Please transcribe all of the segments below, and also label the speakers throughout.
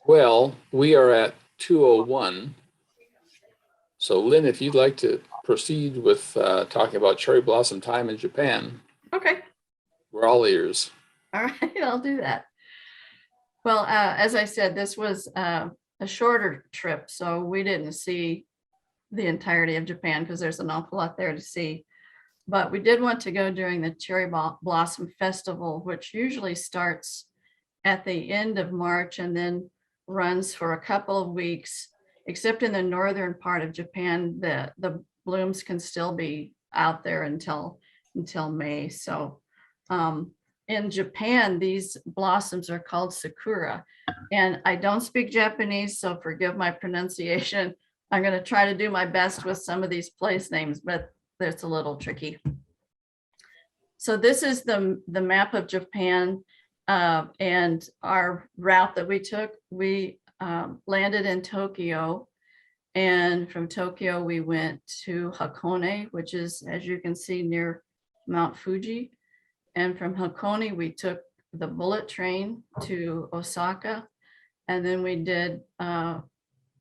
Speaker 1: Well, we are at 2:01. So Lynn, if you'd like to proceed with talking about cherry blossom time in Japan,
Speaker 2: Okay,
Speaker 1: we're all ears.
Speaker 2: all right, I'll do that. Well, as I said, this was a shorter trip, so we didn't see the entirety of Japan because there's an awful lot there to see. But we did want to go during the Cherry Blossom Festival, which usually starts at the end of March and then runs for a couple of weeks, except in the northern part of Japan, the blooms can still be out there until May. So in Japan, these blossoms are called sakura. And I don't speak Japanese, so forgive my pronunciation. I'm going to try to do my best with some of these place names, but it's a little tricky. So this is the map of Japan, and our route that we took. We landed in Tokyo, and from Tokyo we went to Hakone, which is, as you can see, near Mount Fuji. And from Hakone we took the bullet train to Osaka, and then we did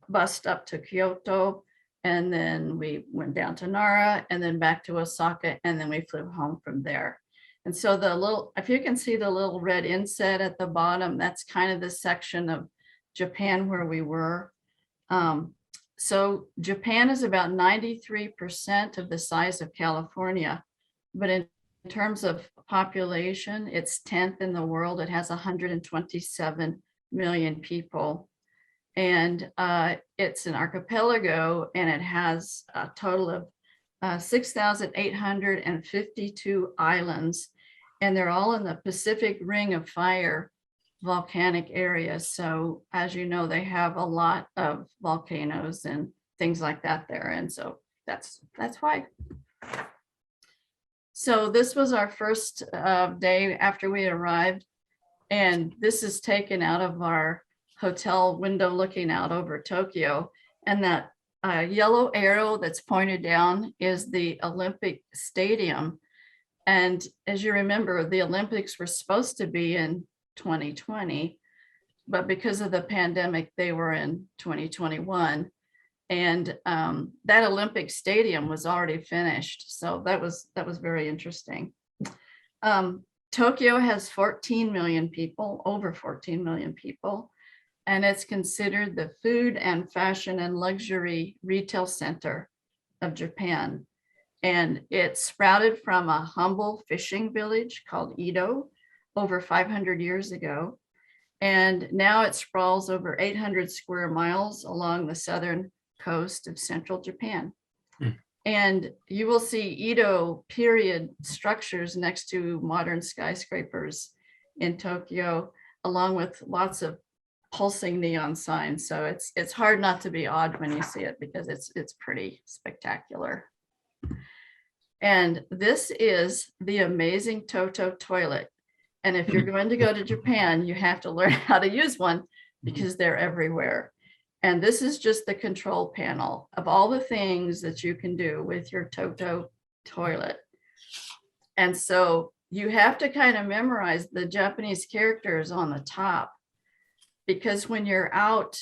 Speaker 2: bus up to Kyoto, and then we went down to Nara and then back to Osaka, and then we flew home from there. And so the little, if you can see the little red inset at the bottom, that's kind of the section of Japan where we were. So Japan is about 93% of the size of California, but in terms of population, it's 10th in the world. It has 127 million people. And it's an archipelago, and it has a total of 6,852 islands, and they're all in the Pacific Ring of Fire volcanic area. So as you know, they have a lot of volcanoes and things like that there. And so that's why. So this was our first day after we arrived. And this is taken out of our hotel window looking out over Tokyo. And that yellow arrow that's pointed down is the Olympic Stadium. And as you remember, the Olympics were supposed to be in 2020, but because of the pandemic, they were in 2021. And that Olympic Stadium was already finished. So that was very interesting. Tokyo has 14 million people, over 14 million people. And it's considered the food and fashion and luxury retail center of Japan. And it sprouted from a humble fishing village called Edo over 500 years ago. And now it sprawls over 800 square miles along the southern coast of central Japan. And you will see Edo period structures next to modern skyscrapers in Tokyo, along with lots of pulsing neon signs. So it's hard not to be awed when you see it, because it's pretty spectacular. And this is the amazing Toto Toilet. And if you're going to go to Japan, you have to learn how to use one, because they're everywhere. And this is just the control panel of all the things that you can do with your Toto Toilet. And so you have to kind of memorize the Japanese characters on the top, because when you're out,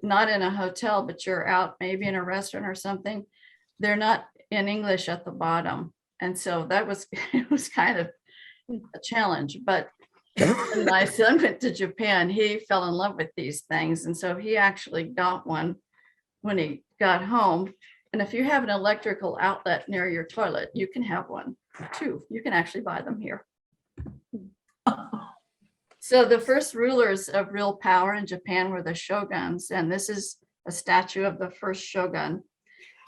Speaker 2: not in a hotel, but you're out maybe in a restaurant or something, they're not in English at the bottom. And so that was, it was kind of a challenge. But when my son went to Japan, he fell in love with these things. And so he actually got one when he got home. And if you have an electrical outlet near your toilet, you can have one too. You can actually buy them here. So the first rulers of real power in Japan were the shoguns, and this is a statue of the first shogun.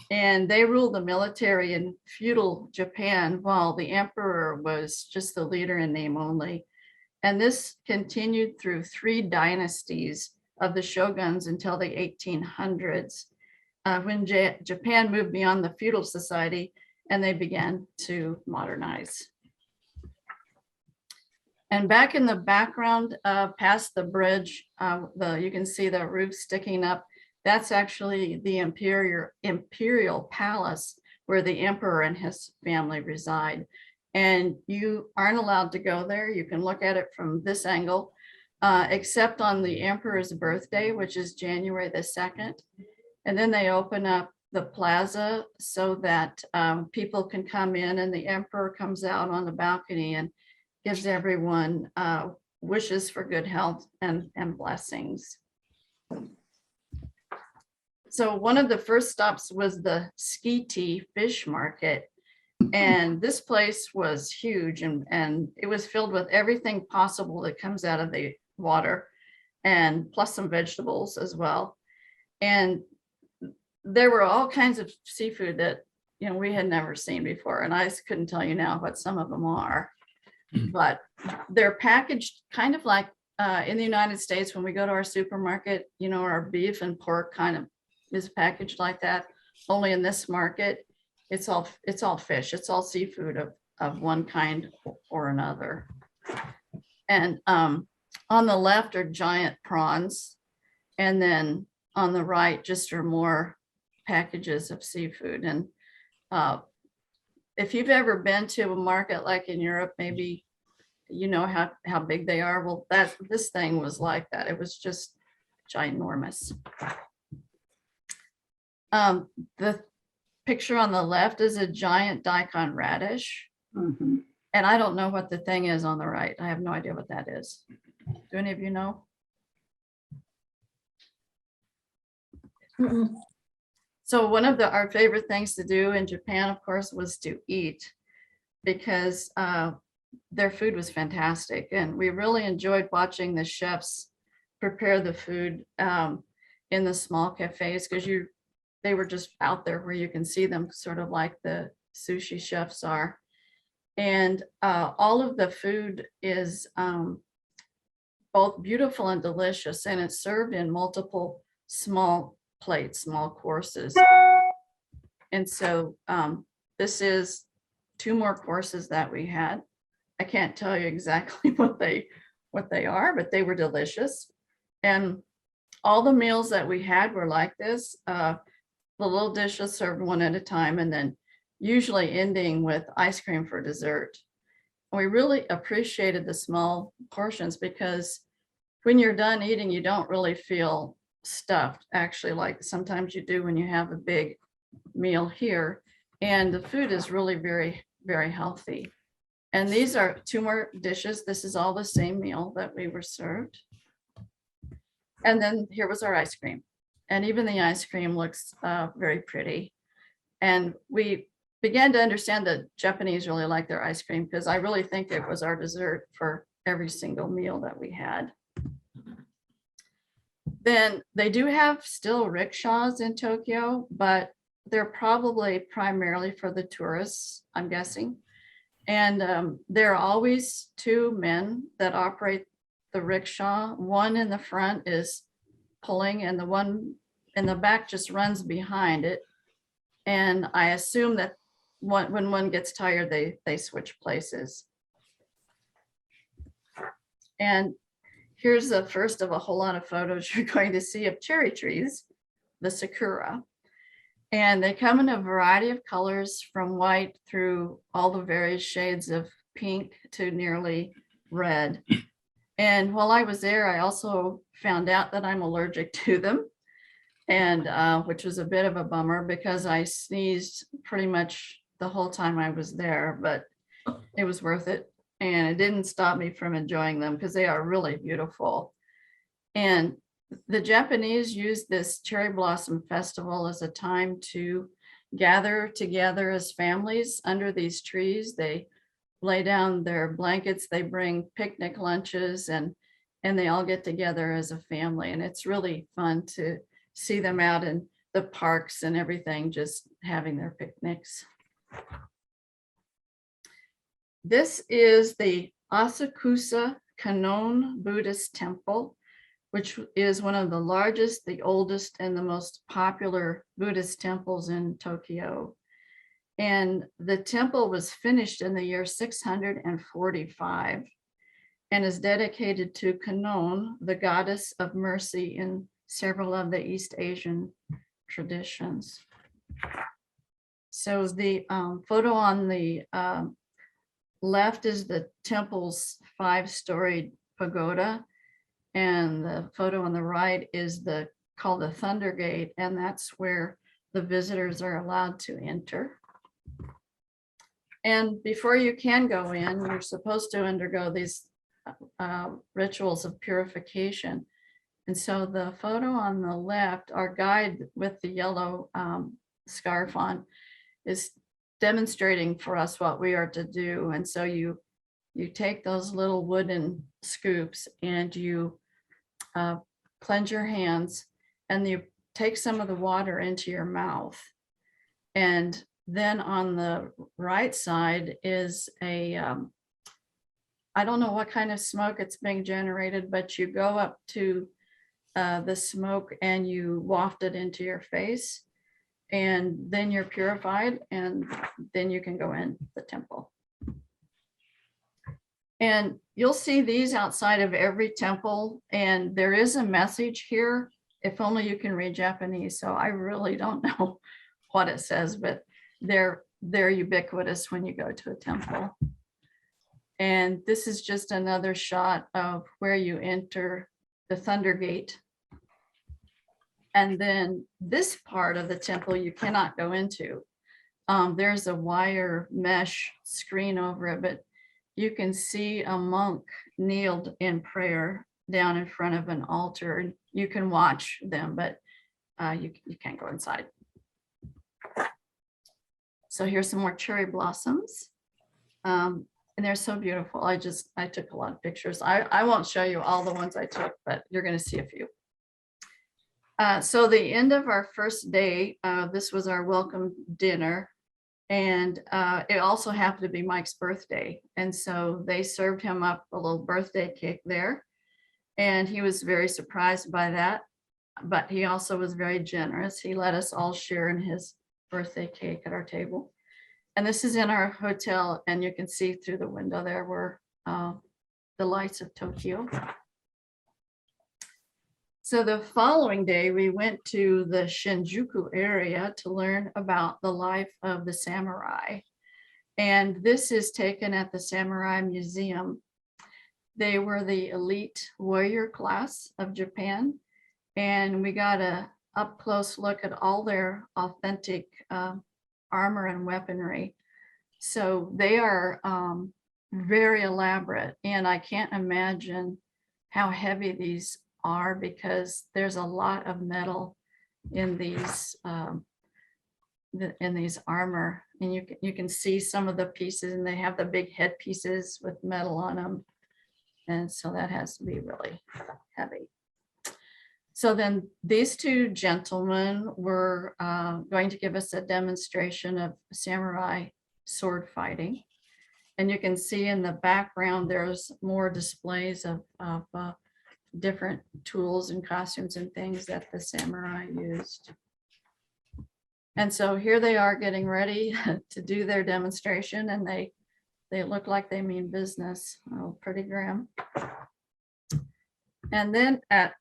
Speaker 2: And they ruled the military in feudal Japan, while the emperor was just the leader in name only. And this continued through 3 dynasties of the shoguns until the 1800s, when Japan moved beyond the feudal society and they began to modernize. And back in the background, past the bridge, you can see the roof sticking up. That's actually the imperial palace where the emperor and his family reside. And you aren't allowed to go there. You can look at it from this angle. except on the emperor's birthday, which is January the 2nd. And then they open up the plaza so that people can come in, and the emperor comes out on the balcony and gives everyone wishes for good health and blessings. So one of the first stops was the Skiti fish market. And this place was huge, and it was filled with everything possible that comes out of the water, and plus some vegetables as well. And there were all kinds of seafood that, you know, we had never seen before. And I couldn't tell you now what some of them are, but they're packaged kind of like in the United States, when we go to our supermarket, you know, our beef and pork kind of is packaged like that. Only in this market, it's all fish. It's all seafood of one kind or another. And on the left are giant prawns, and then on the right just are more packages of seafood. And if you've ever been to a market like in Europe, maybe you know how big they are. Well, this thing was like that. It was just ginormous. The picture on the left is a giant daikon radish.
Speaker 3: Mm-hmm.
Speaker 2: And I don't know what the thing is on the right. I have no idea what that is. Do any of you know?
Speaker 3: Mm-mm.
Speaker 2: So one of our favorite things to do in Japan, of course, was to eat, because their food was fantastic. And we really enjoyed watching the chefs prepare the food in the small cafes, because they were just out there where you can see them, sort of like the sushi chefs are. And all of the food is both beautiful and delicious, and it's served in multiple small plates, small courses. And so this is 2 more courses that we had. I can't tell you exactly what they are, but they were delicious. And all the meals that we had were like this. The little dishes served one at a time, and then usually ending with ice cream for dessert. And we really appreciated the small portions, because when you're done eating, you don't really feel stuffed, actually, like sometimes you do when you have a big meal here. And the food is really very, very healthy. And these are 2 more dishes. This is all the same meal that we were served. And then here was our ice cream. And even the ice cream looks very pretty. And we began to understand that Japanese really like their ice cream, because I really think it was our dessert for every single meal that we had. Then they do have still rickshaws in Tokyo, but they're probably primarily for the tourists, I'm guessing. And there are always 2 men that operate the rickshaw. One in the front is pulling, and the one in the back just runs behind it. And I assume that when one gets tired, they switch places. And here's the first of a whole lot of photos you're going to see of cherry trees, the sakura. And they come in a variety of colors, from white through all the various shades of pink to nearly red. And while I was there, I also found out that I'm allergic to them, and which was a bit of a bummer, because I sneezed pretty much the whole time I was there, but it was worth it. And it didn't stop me from enjoying them, because they are really beautiful. And the Japanese use this cherry blossom festival as a time to gather together as families under these trees. They lay down their blankets, they bring picnic lunches, and they all get together as a family. And it's really fun to see them out in the parks and everything, just having their picnics. This is the Asakusa Canon Buddhist temple, which is one of the largest, the oldest, and the most popular Buddhist temples in Tokyo. And the temple was finished in the year 645 and is dedicated to Kanon, the goddess of mercy in several of the East Asian traditions. So the photo on the left is the temple's 5-storied pagoda. And the photo on the right is called the Thunder Gate, and that's where the visitors are allowed to enter. And before you can go in, you're supposed to undergo these rituals of purification. And so the photo on the left, our guide with the yellow scarf on, is demonstrating for us what we are to do. And so you take those little wooden scoops and you cleanse your hands, and you take some of the water into your mouth. And then on the right side is I don't know what kind of smoke it's being generated, but you go up to the smoke and you waft it into your face, and then you're purified, and then you can go in the temple. And you'll see these outside of every temple, and there is a message here, if only you can read Japanese. So I really don't know what it says, but they're ubiquitous when you go to a temple. And this is just another shot of where you enter the Thunder Gate. And then this part of the temple you cannot go into. There's a wire mesh screen over it, but you can see a monk kneeled in prayer down in front of an altar, and you can watch them, but you can't go inside. So here's some more cherry blossoms. And they're so beautiful. I took a lot of pictures. I won't show you all the ones I took, but you're going to see a few. So the end of our first day, this was our welcome dinner. And it also happened to be Mike's birthday. And so they served him up a little birthday cake there. And he was very surprised by that. But he also was very generous. He let us all share in his birthday cake at our table. And this is in our hotel, and you can see through the window there were the lights of Tokyo. So the following day, we went to the Shinjuku area to learn about the life of the samurai. And this is taken at the Samurai Museum. They were the elite warrior class of Japan. And we got a up close look at all their authentic armor and weaponry. So they are very elaborate, and I can't imagine how heavy these are, because there's a lot of metal in these armor, and you can see some of the pieces, and they have the big head pieces with metal on them, and so that has to be really heavy. So then these two gentlemen were going to give us a demonstration of samurai sword fighting. And you can see in the background, there's more displays of different tools and costumes and things that the samurai used. And so here they are getting ready to do their demonstration, and they look like they mean business. Oh, pretty grim. And then at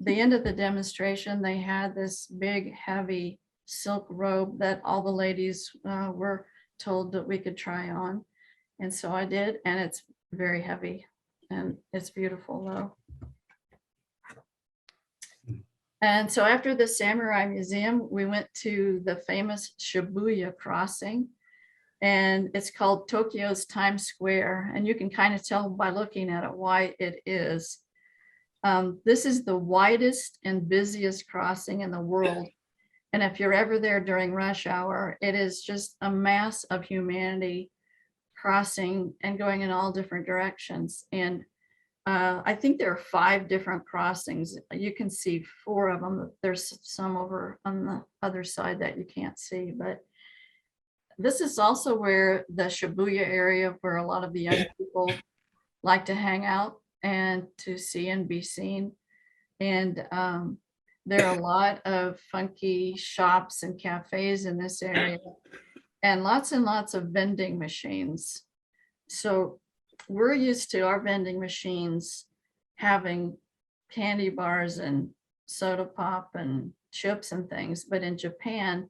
Speaker 2: the end of the demonstration, they had this big, heavy silk robe that all the ladies were told that we could try on. And so I did, and it's very heavy, and it's beautiful though. And so after the Samurai Museum, we went to the famous Shibuya Crossing, and it's called Tokyo's Times Square. And you can kind of tell by looking at it why it is. This is the widest and busiest crossing in the world. And if you're ever there during rush hour, it is just a mass of humanity crossing and going in all different directions. And I think there are 5 different crossings. You can see 4 of them. There's some over on the other side that you can't see, but this is also where the Shibuya area, where a lot of the young people like to hang out and to see and be seen. And there are a lot of funky shops and cafes in this area, and lots of vending machines. So we're used to our vending machines having candy bars and soda pop and chips and things, but in Japan,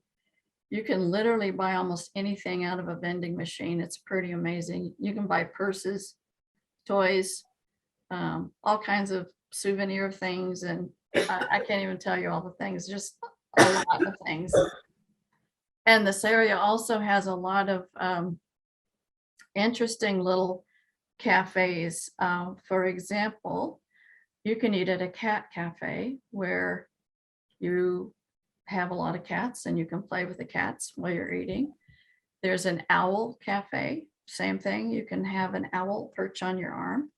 Speaker 2: you can literally buy almost anything out of a vending machine. It's pretty amazing. You can buy purses, toys, all kinds of souvenir things, and I can't even tell you all the things, just a lot of things. And this area also has a lot of interesting little cafes. For example, you can eat at a cat cafe where you have a lot of cats and you can play with the cats while you're eating. There's an owl cafe, same thing. You can have an owl perch on your arm.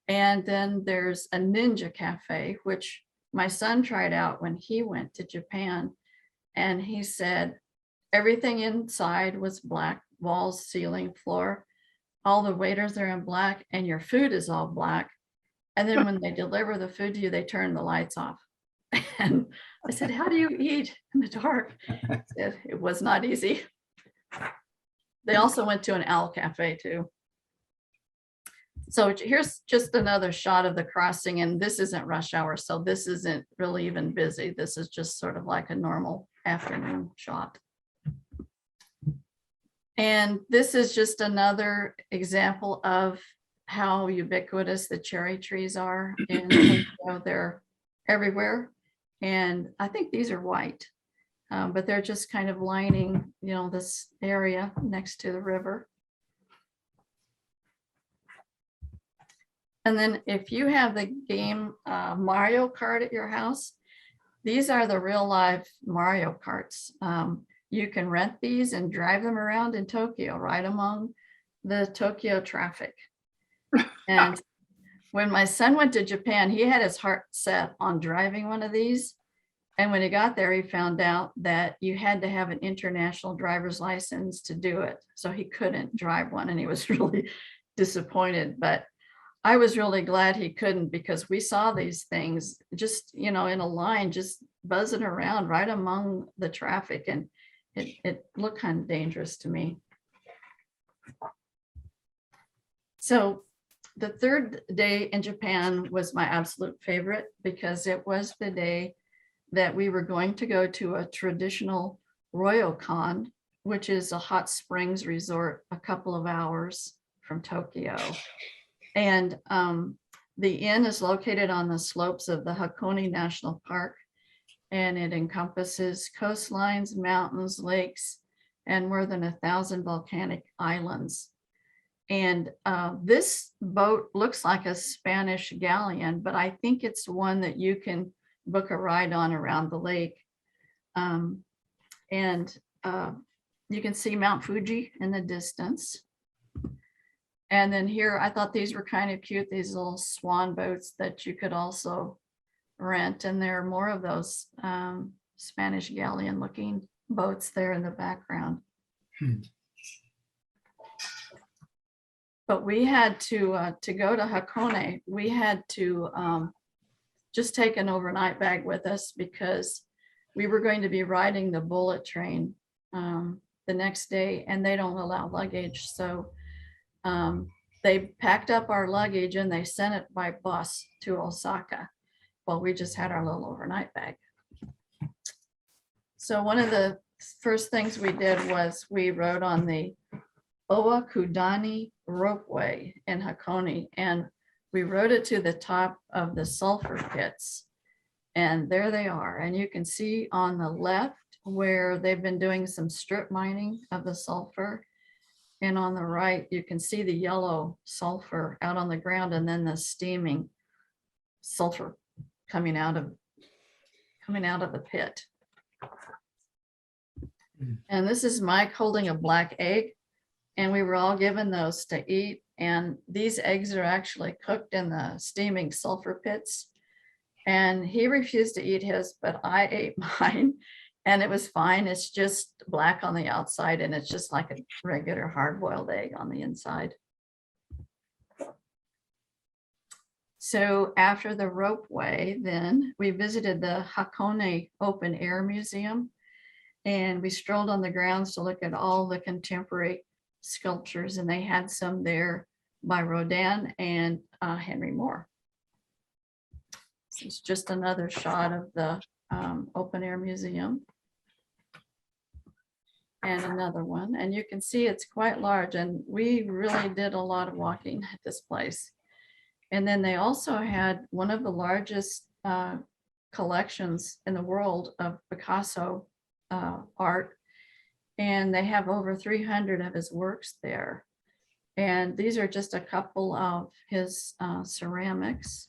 Speaker 2: And then there's a ninja cafe, which my son tried out when he went to Japan. And he said everything inside was black, walls, ceiling, floor. All the waiters are in black and your food is all black. And then when they deliver the food to you, they turn the lights off. And I said, how do you eat in the dark? He said, it was not easy. They also went to an owl cafe too. So here's just another shot of the crossing, and this isn't rush hour, so this isn't really even busy. This is just sort of like a normal afternoon shot. And this is just another example of how ubiquitous the cherry trees are. And you know, they're everywhere. And I think these are white, but they're just kind of lining, you know, this area next to the river. And then if you have the game Mario Kart at your house, these are the real live Mario Karts. You can rent these and drive them around in Tokyo, right among the Tokyo traffic. And when my son went to Japan, he had his heart set on driving one of these. And when he got there, he found out that you had to have an international driver's license to do it. So he couldn't drive one, and he was really disappointed. But I was really glad he couldn't, because we saw these things just, you know, in a line, just buzzing around right among the traffic. And it looked kind of dangerous to me. So the third day in Japan was my absolute favorite, because it was the day that we were going to go to a traditional ryokan, which is a hot springs resort a couple of hours from Tokyo. And the inn is located on the slopes of the Hakone National Park, and it encompasses coastlines, mountains, lakes, and more than 1,000 volcanic islands. And this boat looks like a Spanish galleon, but I think it's one that you can book a ride on around the lake. And you can see Mount Fuji in the distance. And then here, I thought these were kind of cute, these little swan boats that you could also rent. And there are more of those Spanish galleon looking boats there in the background. But we had to go to Hakone, we had to just take an overnight bag with us, because we were going to be riding the bullet train the next day, and they don't allow luggage. So they packed up our luggage and they sent it by bus to Osaka. Well, we just had our little overnight bag. So one of the first things we did was we rode on the Owakudani ropeway in Hakone, and we rode it to the top of the sulfur pits. And there they are. And you can see on the left where they've been doing some strip mining of the sulfur. And on the right, you can see the yellow sulfur out on the ground, and then the steaming sulfur coming out of the pit. And this is Mike holding a black egg, and we were all given those to eat. And these eggs are actually cooked in the steaming sulfur pits. And he refused to eat his, but I ate mine. And it was fine. It's just black on the outside, and it's just like a regular hard-boiled egg on the inside. So after the ropeway, then we visited the Hakone Open Air Museum, and we strolled on the grounds to look at all the contemporary sculptures, and they had some there by Rodin and Henry Moore. This is just another shot of the open air museum. And another one, and you can see it's quite large, and we really did a lot of walking at this place. And then they also had one of the largest collections in the world of Picasso art. And they have over 300 of his works there. And these are just a couple of his ceramics.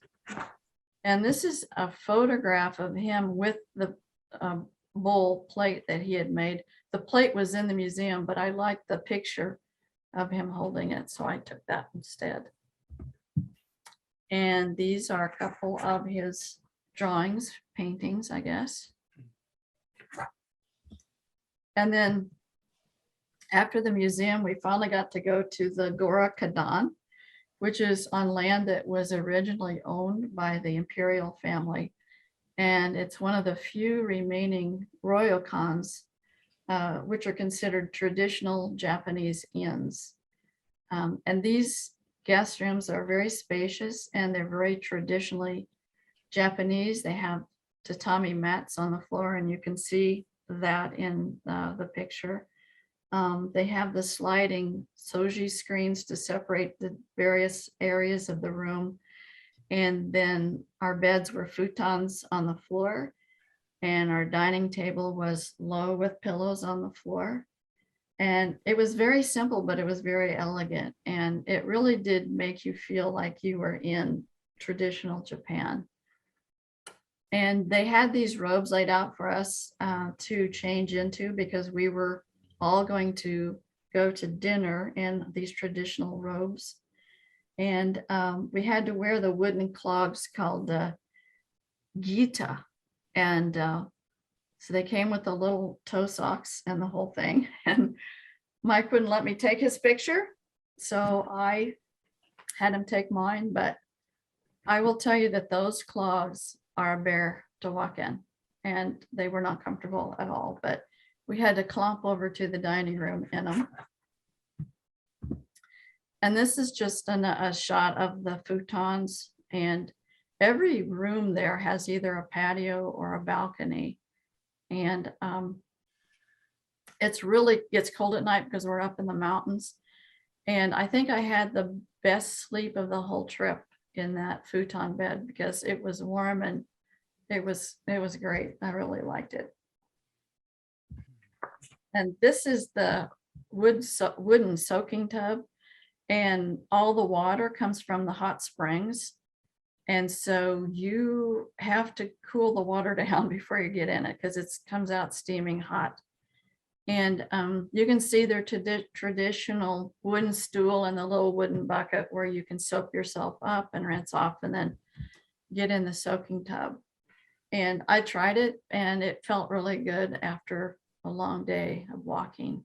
Speaker 2: And this is a photograph of him with the bowl plate that he had made. The plate was in the museum, but I liked the picture of him holding it, so I took that instead. And these are a couple of his drawings, paintings, I guess. And then after the museum, we finally got to go to the Gora Kadan, which is on land that was originally owned by the imperial family. And it's one of the few remaining ryokans, which are considered traditional Japanese inns. And these guest rooms are very spacious and they're very traditionally Japanese. They have tatami mats on the floor, and you can see that in the picture. They have the sliding soji screens to separate the various areas of the room. And then our beds were futons on the floor, and our dining table was low with pillows on the floor. And it was very simple, but it was very elegant. And it really did make you feel like you were in traditional Japan. And they had these robes laid out for us to change into, because we were all going to go to dinner in these traditional robes. And we had to wear the wooden clogs called the gita. And so they came with the little toe socks and the whole thing. And Mike wouldn't let me take his picture, so I had him take mine. But I will tell you that those clogs are a bear to walk in, and they were not comfortable at all. But we had to clomp over to the dining room in them. And this is just a shot of the futons, and every room there has either a patio or a balcony. And it gets cold at night because we're up in the mountains. And I think I had the best sleep of the whole trip in that futon bed, because it was warm and it was great. I really liked it. And this is the wooden soaking tub, and all the water comes from the hot springs. And so you have to cool the water down before you get in it, because it comes out steaming hot. And you can see their traditional wooden stool and the little wooden bucket where you can soap yourself up and rinse off and then get in the soaking tub. And I tried it, and it felt really good after a long day of walking.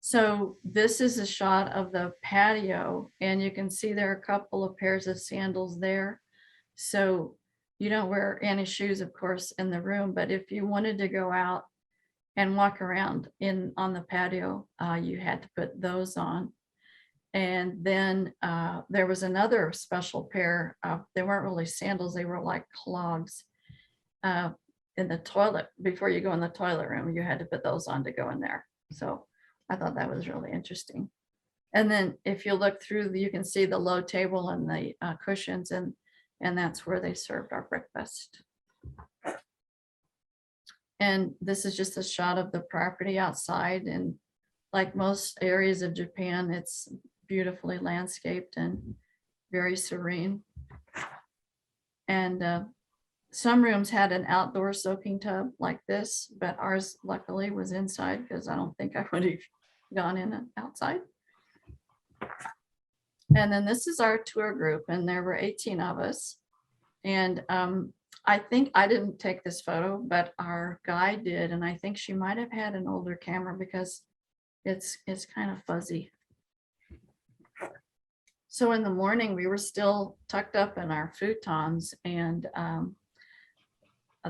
Speaker 2: So this is a shot of the patio, and you can see there are a couple of pairs of sandals there. So you don't wear any shoes, of course, in the room, but if you wanted to go out and walk around on the patio, you had to put those on. And then there was another special pair of, they weren't really sandals, they were like clogs in the toilet. Before you go in the toilet room, you had to put those on to go in there. So I thought that was really interesting. And then if you look through, you can see the low table and the cushions, and that's where they served our breakfast. And this is just a shot of the property outside. And like most areas of Japan, it's beautifully landscaped and very serene. And some rooms had an outdoor soaking tub like this, but ours luckily was inside, because I don't think I would have gone in and outside. And then this is our tour group, and there were 18 of us. And I think I didn't take this photo, but our guide did. And I think she might have had an older camera, because it's kind of fuzzy. So in the morning, we were still tucked up in our futons, and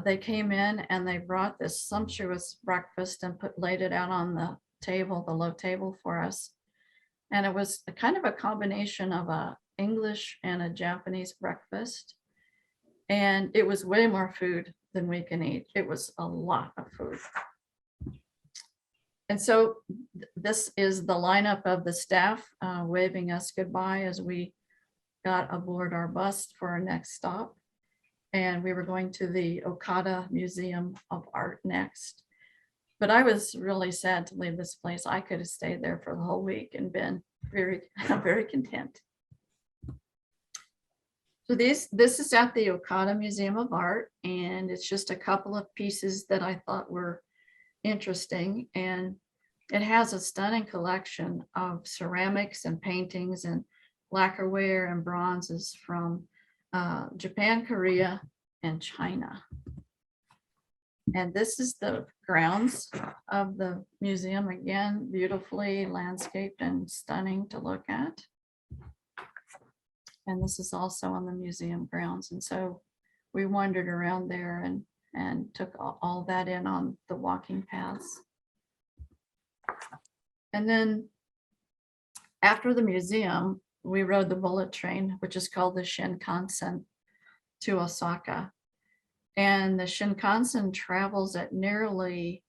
Speaker 2: they came in and they brought this sumptuous breakfast and laid it out on the table, the low table for us. And it was a kind of a combination of a English and a Japanese breakfast. And it was way more food than we can eat. It was a lot of food. And so this is the lineup of the staff waving us goodbye as we got aboard our bus for our next stop. And we were going to the Okana Museum of Art next. But I was really sad to leave this place. I could have stayed there for the whole week and been very, very content. So this is at the Okana Museum of Art, and it's just a couple of pieces that I thought were interesting. And it has a stunning collection of ceramics and paintings and lacquerware and bronzes from Japan, Korea, and China. And this is the grounds of the museum. Again, beautifully landscaped and stunning to look at. And this is also on the museum grounds. And so we wandered around there and took all that in on the walking paths. And then after the museum, we rode the bullet train, which is called the Shinkansen, to Osaka. And the Shinkansen travels at nearly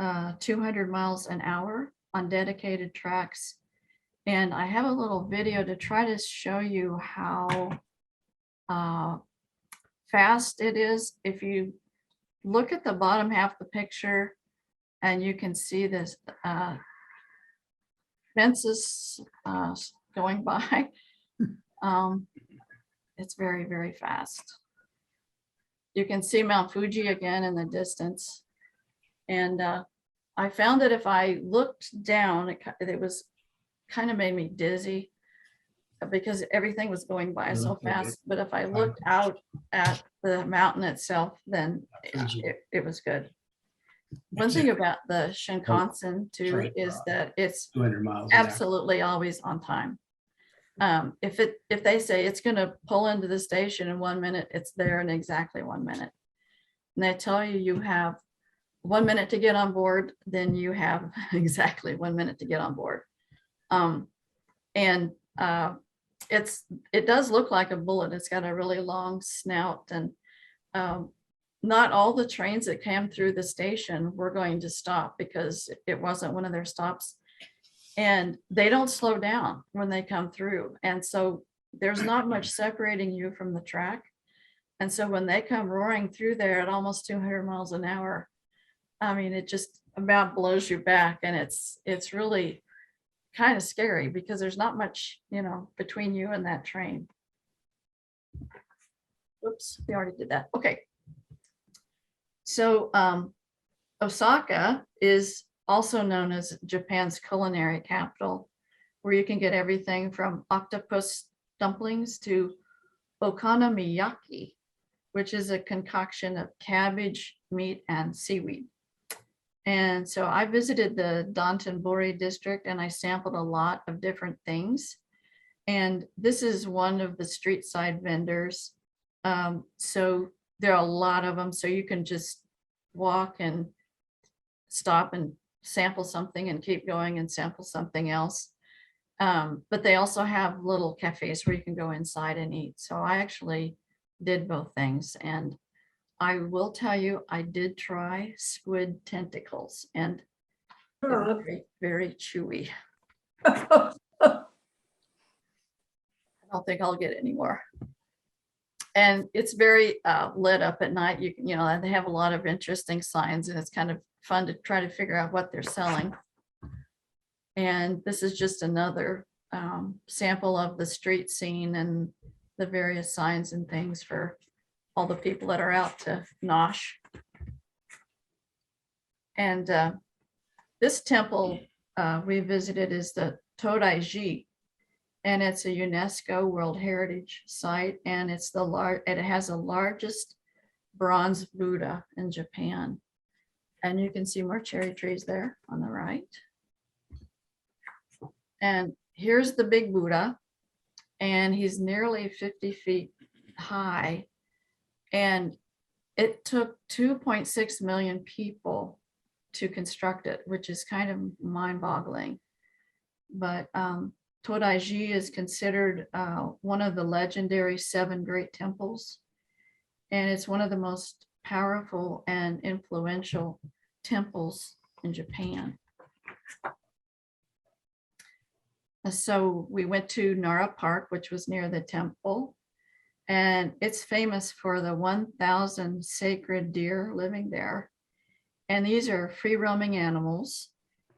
Speaker 2: 200 miles an hour on dedicated tracks. And I have a little video to try to show you how fast it is. If you look at the bottom half of the picture, and you can see this fences going by. It's very, very fast. You can see Mount Fuji again in the distance. And I found that if I looked down, it was kind of made me dizzy because everything was going by so fast. But if I looked out at the mountain itself, then it was good. One thing about the Shinkansen too is that it's
Speaker 3: 200 miles.
Speaker 2: absolutely always on time. If they say it's going to pull into the station in 1 minute, it's there in exactly 1 minute. And they tell you you have 1 minute to get on board, then you have exactly 1 minute to get on board. It does look like a bullet. It's got a really long snout, and not all the trains that came through the station were going to stop because it wasn't one of their stops. And they don't slow down when they come through. And so there's not much separating you from the track. And so when they come roaring through there at almost 200 miles an hour, I mean, it just about blows you back. And it's really kind of scary because there's not much, between you and that train. Oops, we already did that. Okay. So Osaka is also known as Japan's culinary capital, where you can get everything from octopus dumplings to okonomiyaki, which is a concoction of cabbage, meat, and seaweed. And so I visited the Dotonbori district and I sampled a lot of different things. And this is one of the street side vendors. So there are a lot of them. So you can just walk and stop and sample something and keep going and sample something else. But they also have little cafes where you can go inside and eat. So I actually did both things. And I will tell you, I did try squid tentacles and they're very, very chewy. I don't think I'll get any more. And it's very lit up at night. They have a lot of interesting signs and it's kind of fun to try to figure out what they're selling. And this is just another sample of the street scene and the various signs and things for all the people that are out to nosh. And this temple we visited is the Todaiji, and it's a UNESCO World Heritage Site, and it has the largest bronze Buddha in Japan. And you can see more cherry trees there on the right. And here's the big Buddha, and he's nearly 50 feet high. And it took 2.6 million people to construct it, which is kind of mind-boggling. But Todaiji is considered one of the legendary 7 great temples. And it's one of the most powerful and influential temples in Japan. So we went to Nara Park, which was near the temple, and it's famous for the 1,000 sacred deer living there. And these are free roaming animals,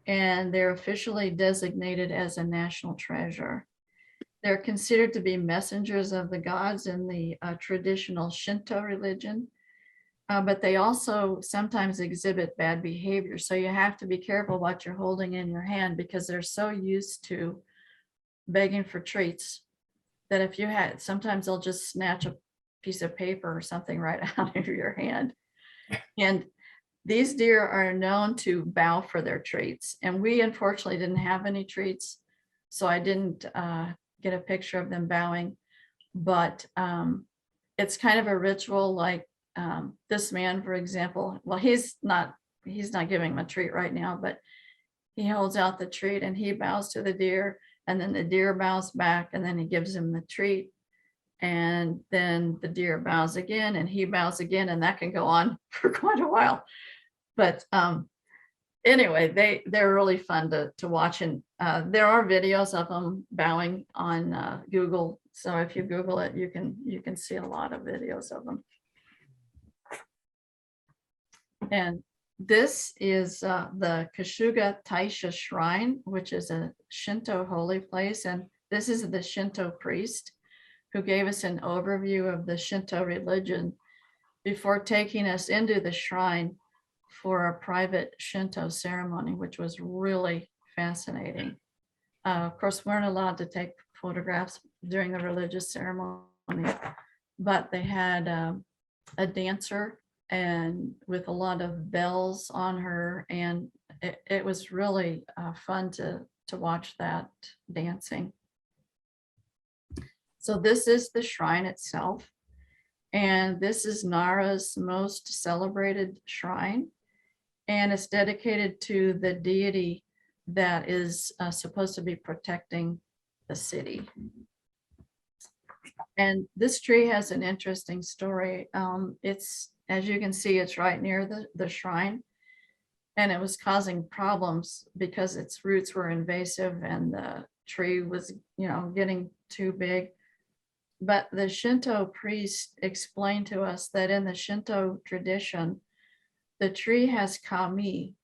Speaker 2: and they're officially designated as a national treasure. They're considered to be messengers of the gods in the traditional Shinto religion, but they also sometimes exhibit bad behavior. So you have to be careful what you're holding in your hand, because they're so used to begging for treats that if you had, sometimes they'll just snatch a piece of paper or something right out of your hand. And these deer are known to bow for their treats. And we unfortunately didn't have any treats, so I didn't get a picture of them bowing. But it's kind of a ritual, like this man, for example. Well, he's not giving him a treat right now, but he holds out the treat and he bows to the deer, and then the deer bows back, and then he gives him the treat. And then the deer bows again and he bows again, and that can go on for quite a while. But anyway, they're really fun to watch. And there are videos of them bowing on Google. So if you Google it, you can see a lot of videos of them. And this is the Kashuga Taisha Shrine, which is a Shinto holy place. And this is the Shinto priest who gave us an overview of the Shinto religion before taking us into the shrine for a private Shinto ceremony, which was really fascinating. Of course, we weren't allowed to take photographs during the religious ceremony, but they had a dancer and with a lot of bells on her, and it was really fun to watch that dancing. So this is the shrine itself, and this is Nara's most celebrated shrine, and it's dedicated to the deity that is supposed to be protecting the city. And this tree has an interesting story. It's, as you can see, it's right near the shrine, and it was causing problems because its roots were invasive and the tree was, getting too big. But the Shinto priest explained to us that in the Shinto tradition, the tree has kami,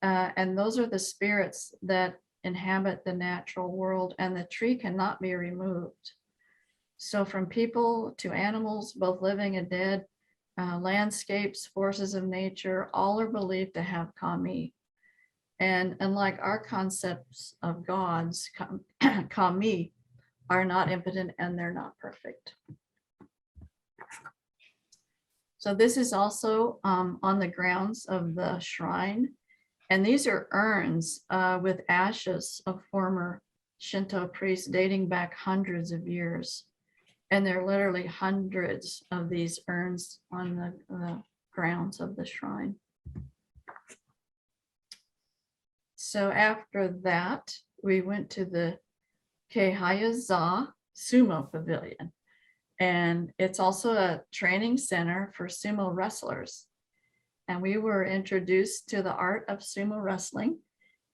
Speaker 2: and those are the spirits that inhabit the natural world, and the tree cannot be removed. So from people to animals, both living and dead, landscapes, forces of nature, all are believed to have kami. And unlike our concepts of gods, kami are not impotent and they're not perfect. So this is also on the grounds of the shrine. And these are urns with ashes of former Shinto priests dating back hundreds of years. And there are literally hundreds of these urns on the grounds of the shrine. So after that, we went to the Keihayaza Sumo Pavilion. And it's also a training center for sumo wrestlers. And we were introduced to the art of sumo wrestling.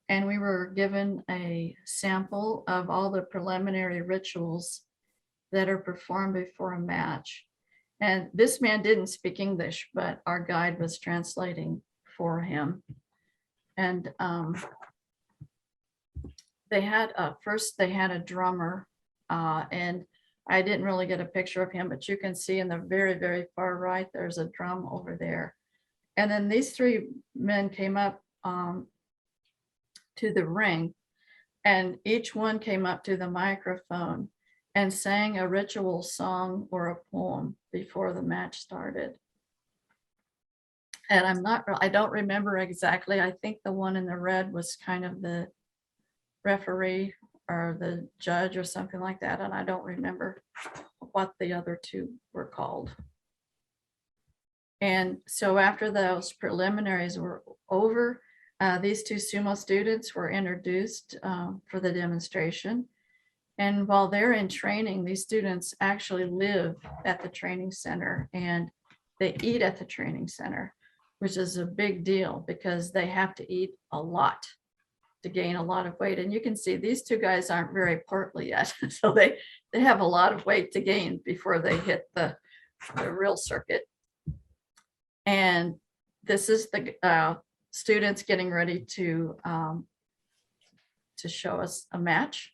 Speaker 2: And we were given a sample of all the preliminary rituals that are performed before a match. And this man didn't speak English, but our guide was translating for him. And they had first they had a drummer, and I didn't really get a picture of him, but you can see in the very, very far right, there's a drum over there. And then these three men came up to the ring, and each one came up to the microphone and sang a ritual song or a poem before the match started. And I don't remember exactly. I think the one in the red was kind of the referee or the judge or something like that. And I don't remember what the other two were called. And so after those preliminaries were over, these two sumo students were introduced for the demonstration. And while they're in training, these students actually live at the training center and they eat at the training center, which is a big deal because they have to eat a lot. to gain a lot of weight. And you can see these two guys aren't very portly yet. So they have a lot of weight to gain before they hit the real circuit. And this is the students getting ready to show us a match.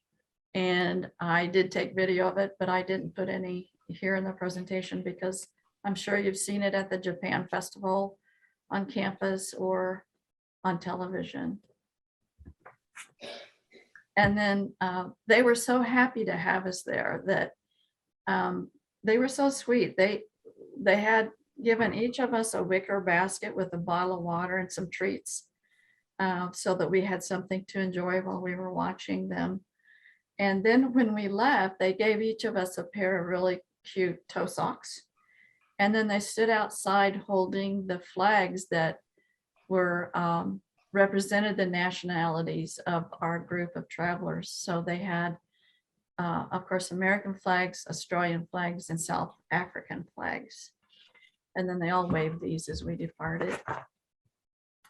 Speaker 2: And I did take video of it, but I didn't put any here in the presentation because I'm sure you've seen it at the Japan Festival on campus or on television. And then they were so happy to have us there that they were so sweet. They had given each of us a wicker basket with a bottle of water and some treats so that we had something to enjoy while we were watching them. And then when we left, they gave each of us a pair of really cute toe socks. And then they stood outside holding the flags that were represented the nationalities of our group of travelers. So they had, of course, American flags, Australian flags, and South African flags. And then they all waved these as we departed.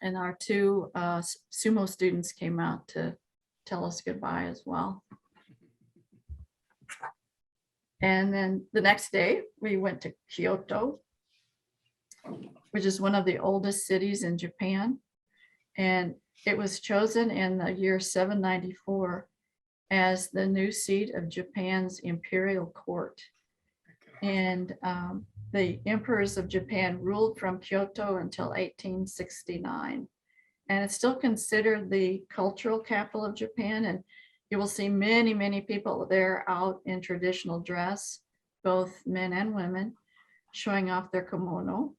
Speaker 2: And our two sumo students came out to tell us goodbye as well. And then the next day we went to Kyoto, which is one of the oldest cities in Japan. And it was chosen in the year 794 as the new seat of Japan's imperial court. And the emperors of Japan ruled from Kyoto until 1869. And it's still considered the cultural capital of Japan. And you will see many, many people there out in traditional dress, both men and women, showing off their kimono.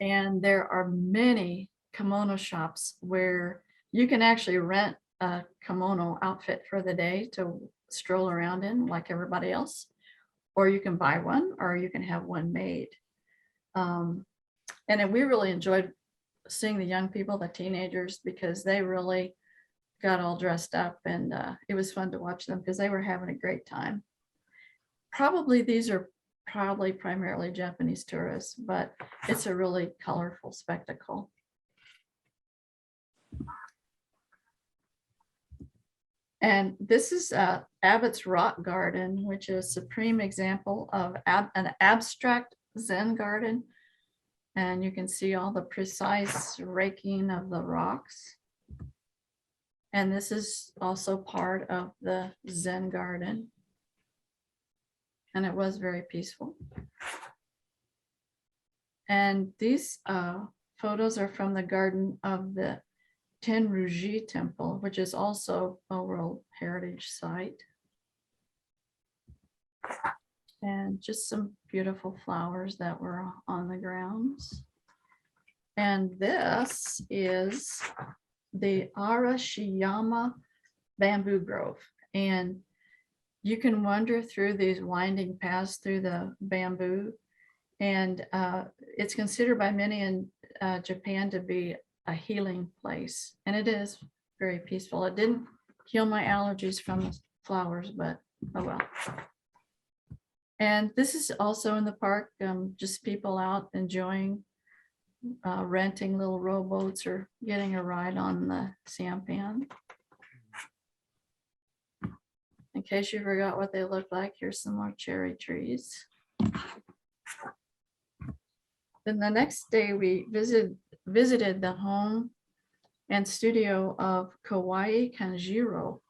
Speaker 2: And there are many kimono shops where you can actually rent a kimono outfit for the day to stroll around in like everybody else, or you can buy one, or you can have one made. And then we really enjoyed seeing the young people, the teenagers, because they really got all dressed up, and it was fun to watch them because they were having a great time. Probably these are primarily Japanese tourists, but it's a really colorful spectacle. And this is Abbott's Rock Garden, which is a supreme example of an abstract Zen garden. And you can see all the precise raking of the rocks. And this is also part of the Zen garden. And it was very peaceful. And these photos are from the garden of the Tenryuji Temple, which is also a World Heritage Site. And just some beautiful flowers that were on the grounds. And this is the Arashiyama bamboo grove. And you can wander through these winding paths through the bamboo. And it's considered by many in Japan to be a healing place. And it is very peaceful. It didn't heal my allergies from the flowers, but oh well. And this is also in the park, just people out enjoying renting little rowboats or getting a ride on the sampan. In case you forgot what they look like, here's some more cherry trees. Then the next day we visited the home and studio of Kawaii Kanjiro.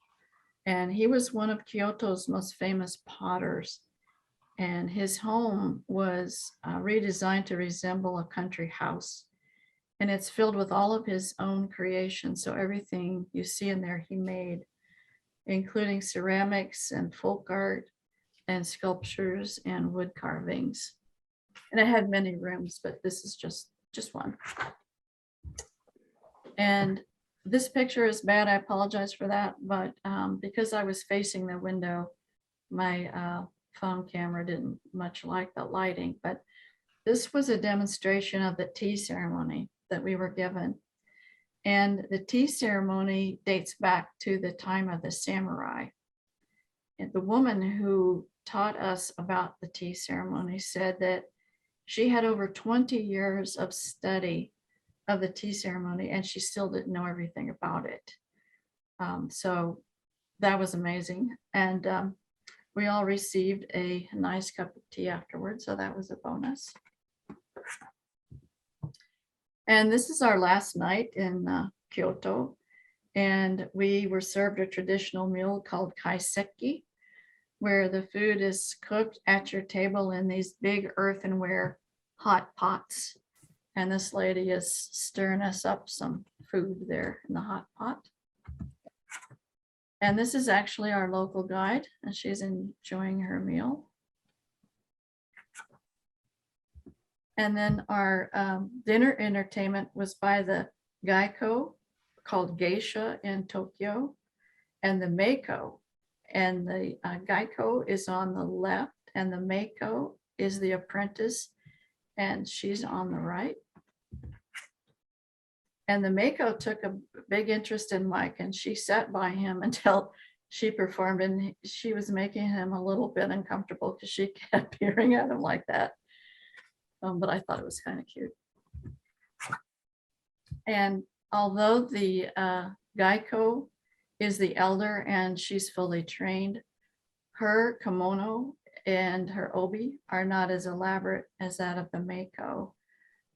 Speaker 2: And he was one of Kyoto's most famous potters. And his home was redesigned to resemble a country house. And it's filled with all of his own creations. So everything you see in there he made, including ceramics and folk art and sculptures and wood carvings. And it had many rooms, but this is just one. And this picture is bad. I apologize for that. But because I was facing the window, my phone camera didn't much like the lighting. But this was a demonstration of the tea ceremony that we were given. And the tea ceremony dates back to the time of the samurai. And the woman who taught us about the tea ceremony said that she had over 20 years of study of the tea ceremony, and she still didn't know everything about it. So that was amazing. And we all received a nice cup of tea afterwards, so that was a bonus. And this is our last night in Kyoto, and we were served a traditional meal called kaiseki, where the food is cooked at your table in these big earthenware hot pots. And this lady is stirring us up some food there in the hot pot. And this is actually our local guide, and she's enjoying her meal. And then our dinner entertainment was by the Gaiko, called Geisha in Tokyo, and the Meiko. And the Gaiko is on the left, and the Meiko is the apprentice, and she's on the right. And the Meiko took a big interest in Mike, and she sat by him until she performed, and she was making him a little bit uncomfortable because she kept peering at him like that. But I thought it was kind of cute. And although the Gaiko is the elder and she's fully trained, her kimono and her obi are not as elaborate as that of the Meiko.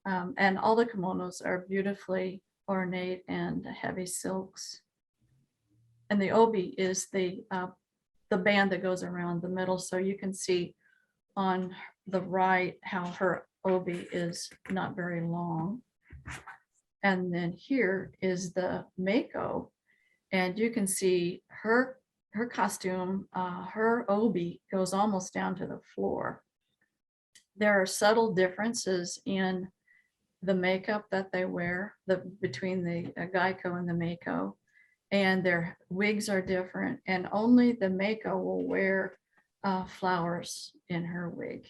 Speaker 2: And all the kimonos are beautifully ornate and heavy silks. And the obi is the band that goes around the middle. So you can see on the right how her obi is not very long. And then here is the Meiko, and you can see her costume, her obi goes almost down to the floor. There are subtle differences in the makeup that they wear between the Gaiko and the Meiko, and their wigs are different, and only the Meiko will wear flowers in her wig.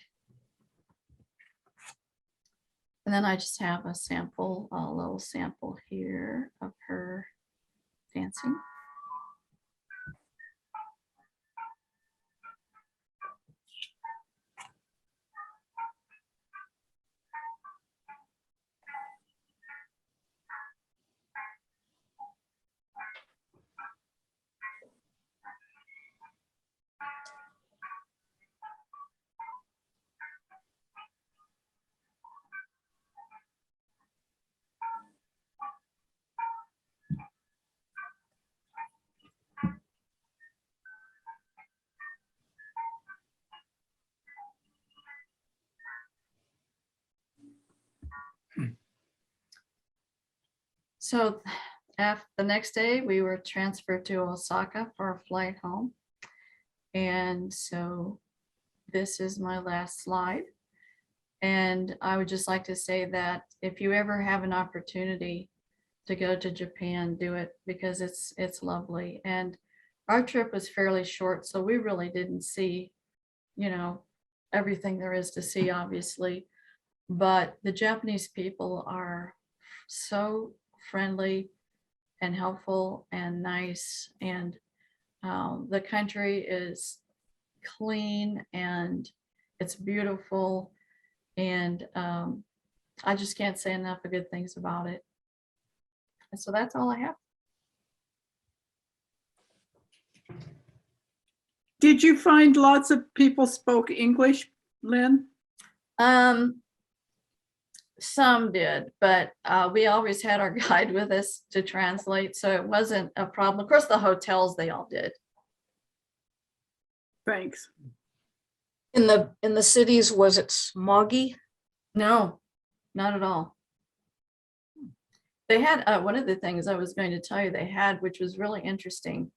Speaker 2: And then I just have a sample, a little sample here of her dancing. So after the next day, we were transferred to Osaka for a flight home. And so this is my last slide. And I would just like to say that if you ever have an opportunity to go to Japan, do it, because it's lovely. And our trip was fairly short, so we really didn't see, everything there is to see, obviously. But the Japanese people are so friendly and helpful and nice, and the country is clean and it's beautiful, and I just can't say enough of good things about it. And so that's all I have.
Speaker 3: Did you find lots of people spoke English, Lynn?
Speaker 2: Some did, but we always had our guide with us to translate, so it wasn't a problem. Of course, the hotels, they all did.
Speaker 3: Thanks.
Speaker 4: In the cities, was it smoggy?
Speaker 2: No, not at all. They had one of the things I was going to tell you they had, which was really interesting,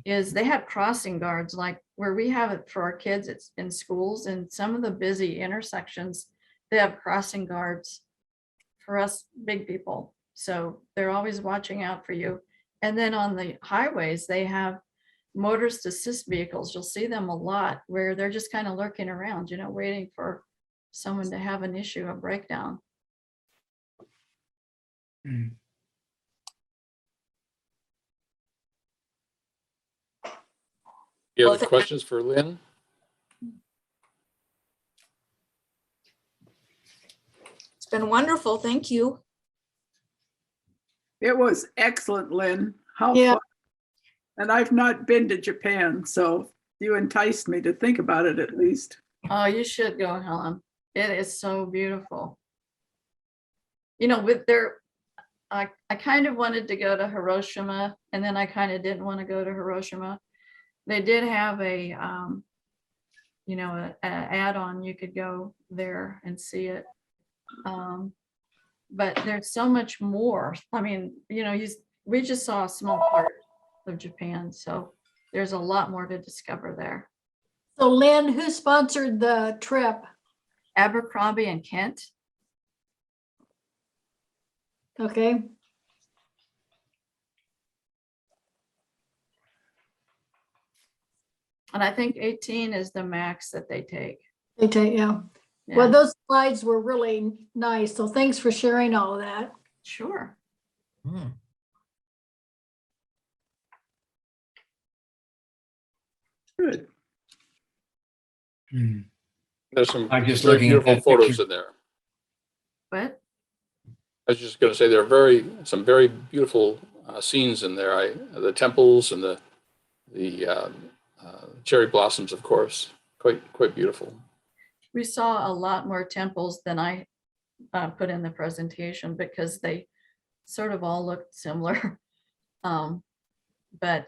Speaker 2: is they had crossing guards, like where we have it for our kids. It's in schools, and some of the busy intersections, they have crossing guards for us big people. So they're always watching out for you. And then on the highways, they have motorist assist vehicles. You'll see them a lot where they're just kind of lurking around, waiting for someone to have an issue, a breakdown.
Speaker 1: You
Speaker 4: Well,
Speaker 1: have questions for Lynn?
Speaker 4: It's been wonderful. Thank you.
Speaker 3: It was excellent, Lynn. How
Speaker 4: Yeah.
Speaker 3: fun. And I've not been to Japan, so you enticed me to think about it at least.
Speaker 2: Oh, you should go, Helen. It is so beautiful. You know, with their, I kind of wanted to go to Hiroshima, and then I kind of didn't want to go to Hiroshima. They did have a, you know, a add-on. You could go there and see it. But there's so much more. I mean, you know, we just saw a small part of Japan, so there's a lot more to discover there.
Speaker 5: So Lynn, who sponsored the trip?
Speaker 2: Abercrombie and Kent.
Speaker 5: Okay,
Speaker 2: And I think 18 is the max that they take.
Speaker 5: they take, yeah.
Speaker 2: Yeah,
Speaker 5: Well, those slides were really nice. So thanks for sharing all of that.
Speaker 2: sure.
Speaker 3: Good.
Speaker 1: There's some
Speaker 6: I'm just
Speaker 1: very
Speaker 6: looking at
Speaker 1: beautiful
Speaker 6: that
Speaker 1: photos
Speaker 6: picture.
Speaker 1: in there.
Speaker 2: But
Speaker 1: I was just going to say there are some very beautiful scenes in there. The temples and the cherry blossoms, of course, quite beautiful.
Speaker 2: we saw a lot more temples than I put in the presentation because they sort of all looked similar. But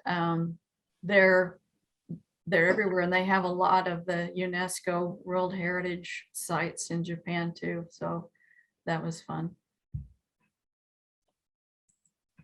Speaker 2: they're everywhere, and they have a lot of the UNESCO World Heritage sites in Japan too. So that was fun.